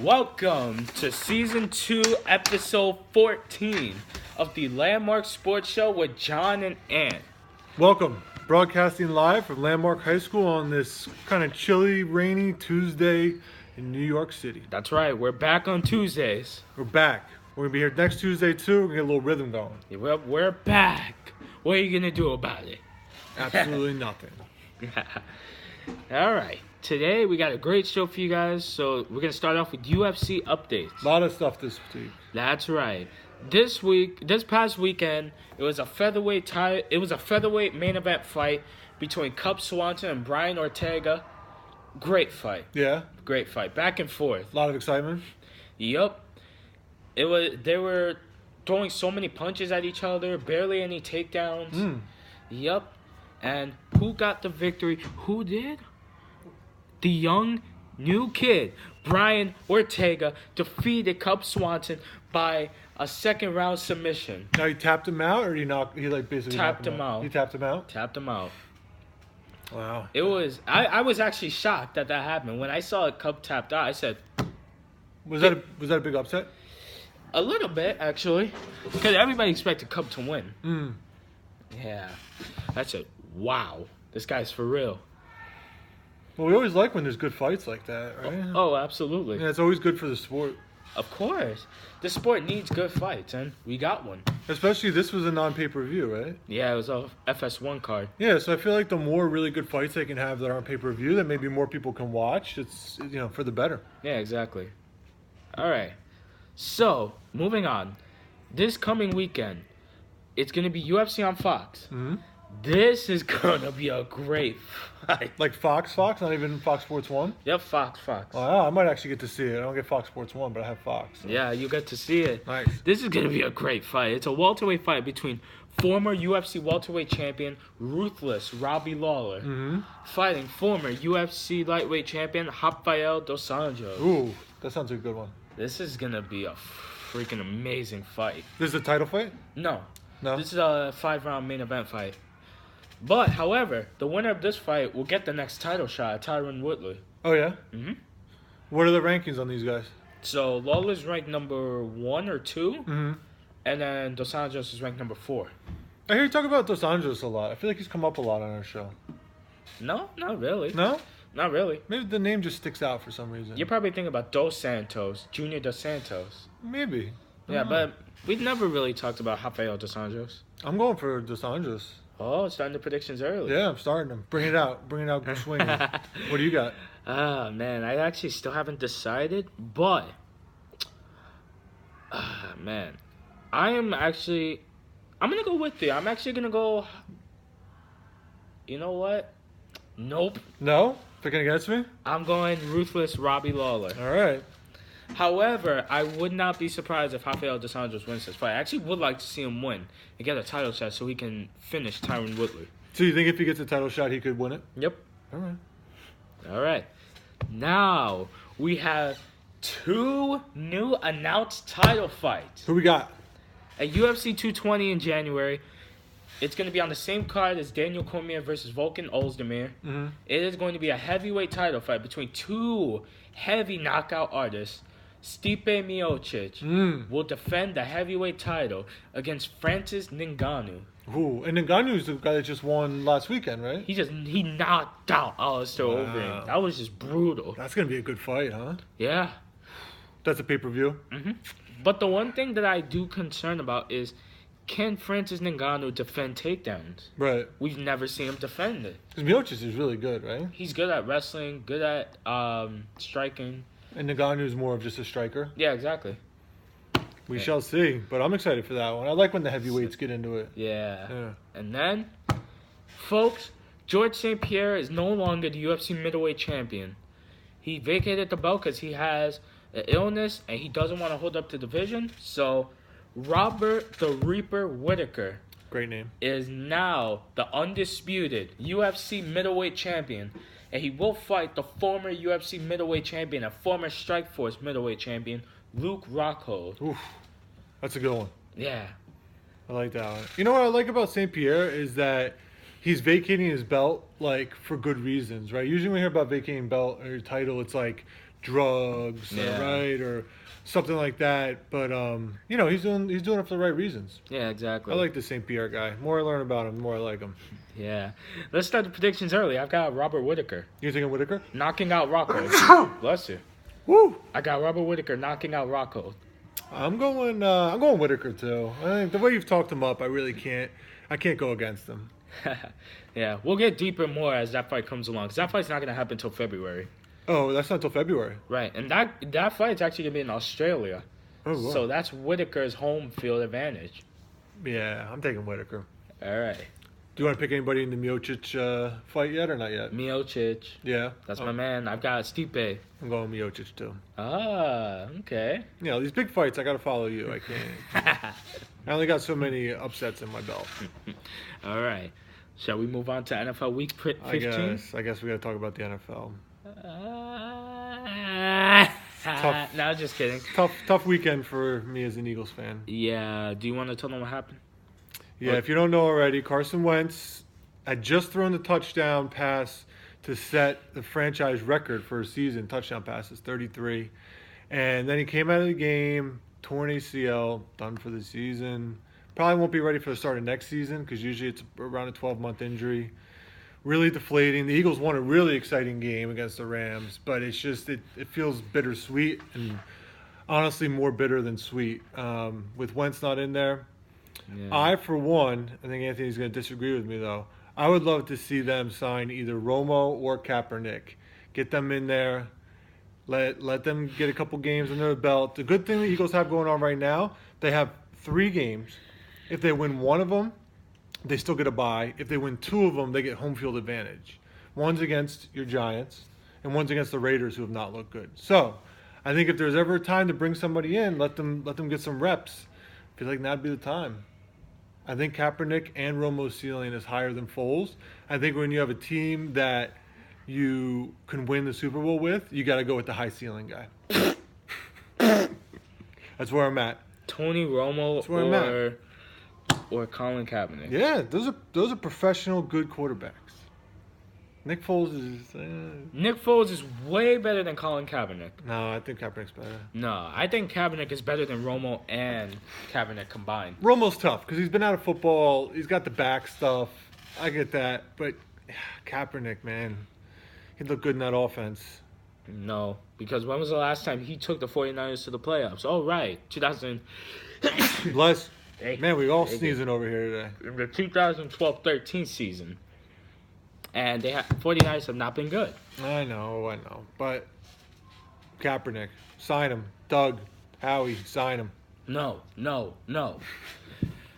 Welcome to Season 2, Episode 14 of the Landmark Sports Show with John and Ant. Welcome. Broadcasting live from Landmark High School on this kind of chilly, rainy Tuesday in New York City. That's right, we're back on Tuesdays. We're back. We're going to be here next Tuesday, too. We're going to get a little rhythm going. Yeah, we're back. What are you going to do about it? Absolutely nothing. All right. Today, we got a great show for you guys. So, we're going to start off with UFC updates. A lot of stuff this week. That's right. This past weekend, it was a featherweight main event fight between Cub Swanson and Brian Ortega. Great fight. Yeah? Great fight. Back and forth. A lot of excitement. Yup. They were throwing so many punches at each other, barely any takedowns. Yup. And who got the victory? Who did? The young, new kid, Brian Ortega, defeated Cub Swanson by a second-round submission. Now, he tapped him out, or he basically Tapped him out. He tapped him out? Tapped him out. Wow. It was... I was actually shocked that happened. When I saw a Cub tapped out, I said... Was that a big upset? A little bit, actually. Because everybody expected Cub to win. Yeah. That's it. Wow. This guy's for real. Well, we always like when there's good fights like that, right? Oh, absolutely. Yeah, it's always good for the sport. Of course. The sport needs good fights, and we got one. Especially this was a non-pay-per-view, right? Yeah, it was a FS1 card. Yeah, so I feel like the more really good fights they can have that aren't pay-per-view, that maybe more people can watch, it's, for the better. Yeah, exactly. All right. So, moving on. This coming weekend, it's going to be UFC on Fox. This is going to be a great fight. Like Fox, not even Fox Sports 1? Yep, Fox. Wow, I might actually get to see it. I don't get Fox Sports 1, but I have Fox. So. Yeah, you get to see it. Nice. This is going to be a great fight. It's a welterweight fight between former UFC welterweight champion Ruthless Robbie Lawler fighting former UFC lightweight champion Rafael dos Anjos. Ooh, that sounds like a good one. This is going to be a freaking amazing fight. This is a title fight? No. No? This is a 5-round main event fight. But, however, the winner of this fight will get the next title shot at Tyron Woodley. Oh, yeah? What are the rankings on these guys? So, Lawler's ranked number 1 or 2, and then Dos Anjos is ranked number 4. I hear you talk about Dos Anjos a lot. I feel like he's come up a lot on our show. No, not really. No? Not really. Maybe the name just sticks out for some reason. You're probably thinking about Dos Santos, Junior Dos Santos. Maybe. Yeah, but we've never really talked about Rafael Dos Anjos. I'm going for Dos Anjos. Oh, starting the predictions early. Yeah, I'm starting them. Bring it out swinging. What do you got? Ah, man, I actually still haven't decided, but... man. I'm going to go with you. I'm actually going to go... You know what? Nope. No? Picking against me? I'm going Ruthless Robbie Lawler. All right. However, I would not be surprised if Rafael dos Anjos wins this fight. I actually would like to see him win and get a title shot so he can finish Tyron Woodley. So you think if he gets a title shot, he could win it? Yep. All right. Now, we have 2 new announced title fights. Who we got? At UFC 220 in January, it's going to be on the same card as Daniel Cormier versus Volkan Ozdemir. It is going to be a heavyweight title fight between 2 heavy knockout artists. Stipe Miocic will defend the heavyweight title against Francis Ngannou. Ooh, and Ngannou's the guy that just won last weekend, right? He knocked out Alistair Overeem. That was just brutal. That's going to be a good fight, huh? Yeah. That's a pay-per-view? But the one thing that I do concern about is, can Francis Ngannou defend takedowns? Right. We've never seen him defend it. Because Miocic is really good, right? He's good at wrestling, good at striking. And Ngannou's more of just a striker? Yeah, exactly. We shall see. But I'm excited for that one. I like when the heavyweights get into it. Yeah. And then, folks, George St. Pierre is no longer the UFC middleweight champion. He vacated the belt because he has an illness and he doesn't want to hold up the division. So, Robert the Reaper Whittaker, great name, is now the undisputed UFC middleweight champion. And he will fight the former UFC middleweight champion and former Strikeforce middleweight champion, Luke Rockhold. Oof, that's a good one. Yeah. I like that one. You know what I like about St. Pierre is that he's vacating his belt, like, for good reasons, right? Usually when we hear about vacating belt or your title, it's like drugs, right, or something like that. But he's doing it for the right reasons. Yeah, exactly. I like the St. Pierre guy. The more I learn about him, the more I like him. Yeah. Let's start the predictions early. I've got Robert Whitaker. You thinking Whitaker? Knocking out Rocco. Bless you. Woo! I got Robert Whitaker knocking out Rocco. I'm going Whitaker too. I think the way you've talked him up, I can't go against him. Yeah, we'll get deeper more as that fight comes along. Because that fight's not going to happen until February. Oh, that's not until February. Right, and that fight's actually going to be in Australia. Oh, wow. So that's Whitaker's home field advantage. Yeah, I'm taking Whitaker. All right. Do you want to pick anybody in the Miocic fight yet or not yet? Miocic. Yeah. That's my man. I've got Stipe. I'm going Miocic too. Ah, okay. These big fights, I got to follow you. I can't. I only got so many upsets in my belt. All right. Shall we move on to NFL Week 15? I guess we got to talk about the NFL. Tough. No, just kidding. Tough weekend for me as an Eagles fan. Yeah. Do you want to tell them what happened? Yeah, if you don't know already, Carson Wentz had just thrown the touchdown pass to set the franchise record for a season, touchdown passes, 33. And then he came out of the game, torn ACL, done for the season. Probably won't be ready for the start of next season because usually it's around a 12-month injury. Really deflating. The Eagles won a really exciting game against the Rams, but it's just it feels bittersweet and honestly more bitter than sweet. With Wentz not in there, I, for one, I think Anthony's going to disagree with me, though. I would love to see them sign either Romo or Kaepernick. Get them in there. Let them get a couple games under the belt. The good thing the Eagles have going on right now, they have 3 games. If they win one of them, they still get a bye. If they win 2 of them, they get home field advantage. One's against your Giants, and one's against the Raiders, who have not looked good. So I think if there's ever a time to bring somebody in, let them get some reps. I feel like that'd be the time. I think Kaepernick and Romo's ceiling is higher than Foles. I think when you have a team that you can win the Super Bowl with, you got to go with the high ceiling guy. That's where I'm at. Tony Romo or Colin Kaepernick. Yeah, those are professional, good quarterbacks. Nick Foles is way better than Colin Kaepernick. No, I think Kaepernick's better. No, I think Kaepernick is better than Romo and Kaepernick combined. Romo's tough because he's been out of football. He's got the back stuff. I get that. But Kaepernick, man, he'd look good in that offense. No, because when was the last time he took the 49ers to the playoffs? Oh, right. 2000. Bless. Man, we all sneezing over here today. In the 2012-13 season. And 49ers have not been good. I know. But Kaepernick, sign him. Doug, Howie, sign him. No.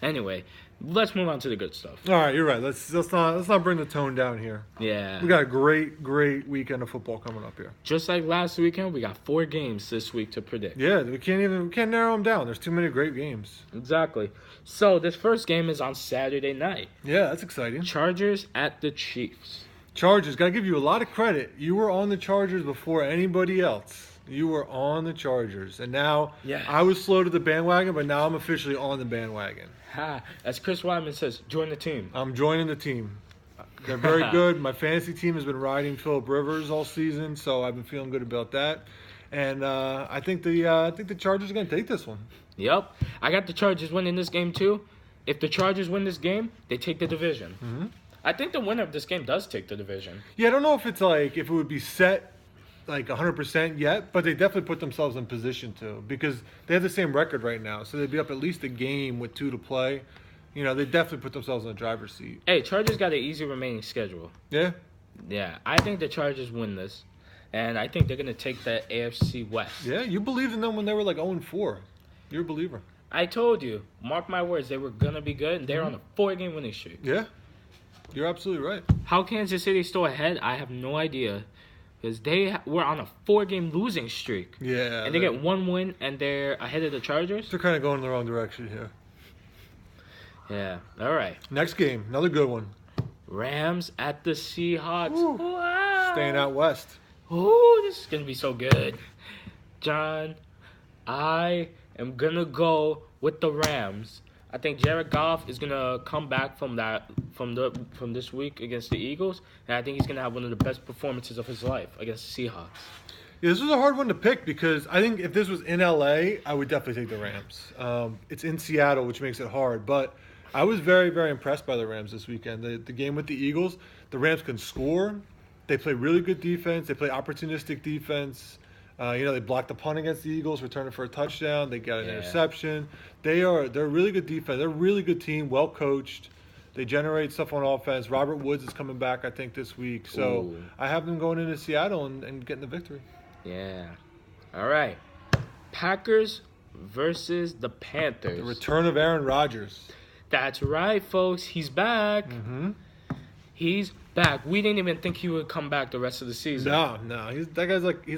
Anyway, let's move on to the good stuff. All right, you're right. Let's not bring the tone down here. Yeah. We got a great weekend of football coming up here. Just like last weekend, we got 4 games this week to predict. Yeah, we can't narrow them down. There's too many great games. Exactly. So this first game is on Saturday night. Yeah, that's exciting. Chargers at the Chiefs. Chargers, got to give you a lot of credit. You were on the Chargers before anybody else. You were on the Chargers. And now I was slow to the bandwagon, but now I'm officially on the bandwagon. As Chris Wyman says, join the team. I'm joining the team. They're very good. My fantasy team has been riding Phillip Rivers all season, so I've been feeling good about that. And I think the Chargers are going to take this one. Yep. I got the Chargers winning this game, too. If the Chargers win this game, they take the division. Mm-hmm. I think the winner of this game does take the division. Yeah, I don't know if it's if it would be set 100% yet, but they definitely put themselves in position to because they have the same record right now. So they'd be up at least a game with 2 to play. They definitely put themselves in the driver's seat. Hey, Chargers got an easy remaining schedule. Yeah? Yeah, I think the Chargers win this. And I think they're going to take the AFC West. Yeah, you believed in them when they were 0-4. You're a believer. I told you, mark my words, they were going to be good, and they're on a 4-game winning streak. Yeah, you're absolutely right. How Kansas City still ahead, I have no idea. Because they were on a 4-game losing streak. Yeah. And they get 1 win, and they're ahead of the Chargers. They're kind of going in the wrong direction here. Yeah, all right. Next game, another good one. Rams at the Seahawks. Wow. Staying out west. Ooh, this is going to be so good. John, I am going to go with the Rams. I think Jared Goff is going to come back from this week against the Eagles, and I think he's going to have one of the best performances of his life against the Seahawks. Yeah, this was a hard one to pick because I think if this was in LA, I would definitely take the Rams. It's in Seattle, which makes it hard. But I was very, very impressed by the Rams this weekend. The game with the Eagles, the Rams can score. They play really good defense. They play opportunistic defense. They blocked the punt against the Eagles, returned it for a touchdown. They got an interception. They're a really good defense. They're a really good team, well coached. They generate stuff on offense. Robert Woods is coming back, I think, this week. So I have them going into Seattle and getting the victory. Yeah. All right. Packers versus the Panthers. The return of Aaron Rodgers. That's right, folks. He's back. Mm-hmm. He's back. We didn't even think he would come back the rest of the season. No. He's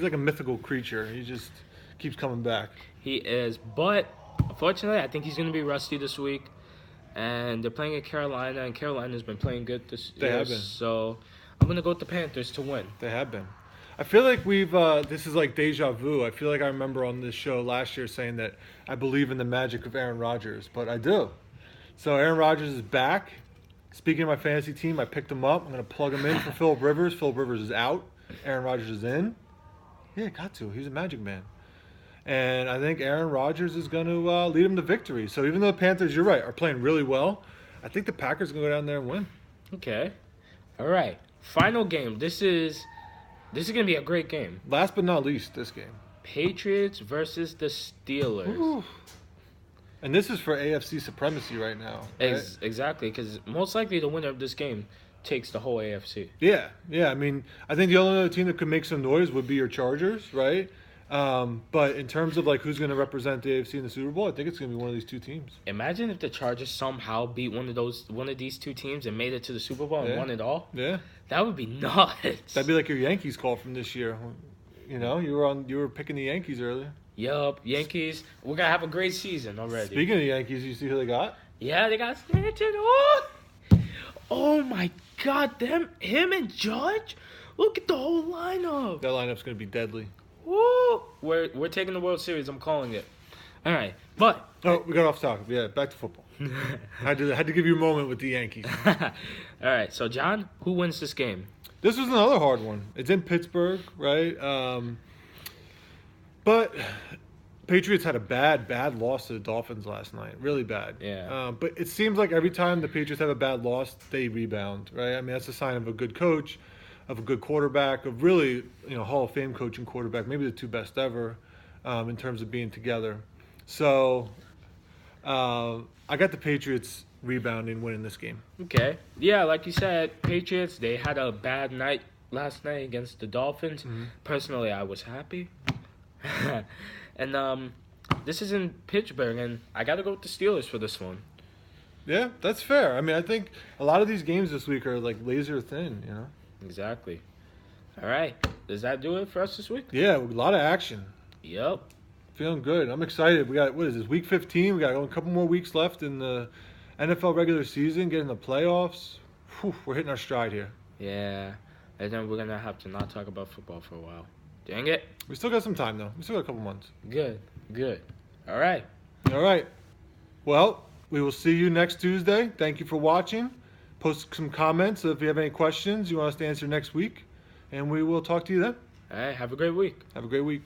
like a mythical creature. He just keeps coming back. He is. But, unfortunately, I think he's going to be rusty this week. And they're playing at Carolina, and Carolina's been playing good this year. They have been. So, I'm going to go with the Panthers to win. They have been. I feel like this is like deja vu. I feel like I remember on this show last year saying that I believe in the magic of Aaron Rodgers, but I do. So Aaron Rodgers is back. Speaking of my fantasy team, I picked him up. I'm going to plug him in for Phillip Rivers. Phillip Rivers is out. Aaron Rodgers is in. Yeah, got to. He's a magic man. And I think Aaron Rodgers is going to lead him to victory. So even though the Panthers, you're right, are playing really well, I think the Packers are going to go down there and win. Okay. All right. Final game. This is going to be a great game. Last but not least, this game. Patriots versus the Steelers. Ooh. And this is for AFC supremacy right now. Right? Exactly, because most likely the winner of this game takes the whole AFC. Yeah. I mean, I think the only other team that could make some noise would be your Chargers, right? But in terms of like who's going to represent the AFC in the Super Bowl, I think it's going to be one of these two teams. Imagine if the Chargers somehow beat one of these two teams and made it to the Super Bowl and won it all. Yeah. That would be nuts. That'd be like your Yankees call from this year. You know, you were picking the Yankees earlier. Yup, Yankees. We're gonna have a great season already. Speaking of the Yankees, you see who they got? Yeah, they got Stanton. Oh my God, him and Judge. Look at the whole lineup. That lineup's gonna be deadly. Woo! We're taking the World Series. I'm calling it. All right, but we got off topic. Yeah, back to football. had to give you a moment with the Yankees. All right, so John, who wins this game? This was another hard one. It's in Pittsburgh, right? But Patriots had a bad loss to the Dolphins last night. Really bad. Yeah. But it seems like every time the Patriots have a bad loss, they rebound, right? I mean, that's a sign of a good coach, of a good quarterback, of really, Hall of Fame coaching quarterback, maybe the two best ever in terms of being together. So I got the Patriots rebounding, winning this game. Okay. Yeah, like you said, Patriots, they had a bad night last night against the Dolphins. Mm-hmm. Personally, I was happy. And this is in Pittsburgh, and I got to go with the Steelers for this one. Yeah, that's fair. I mean, I think a lot of these games this week are like laser thin, Exactly. All right. Does that do it for us this week? Yeah, a lot of action. Yep. Feeling good. I'm excited. We got, what is this, week 15? We got a couple more weeks left in the NFL regular season, getting the playoffs. Whew, we're hitting our stride here. Yeah. And then we're going to have to not talk about football for a while. Dang it. We still got some time, though. We still got a couple months. Good. All right. Well, we will see you next Tuesday. Thank you for watching. Post some comments if you have any questions you want us to answer next week. And we will talk to you then. All right. Have a great week. Have a great week.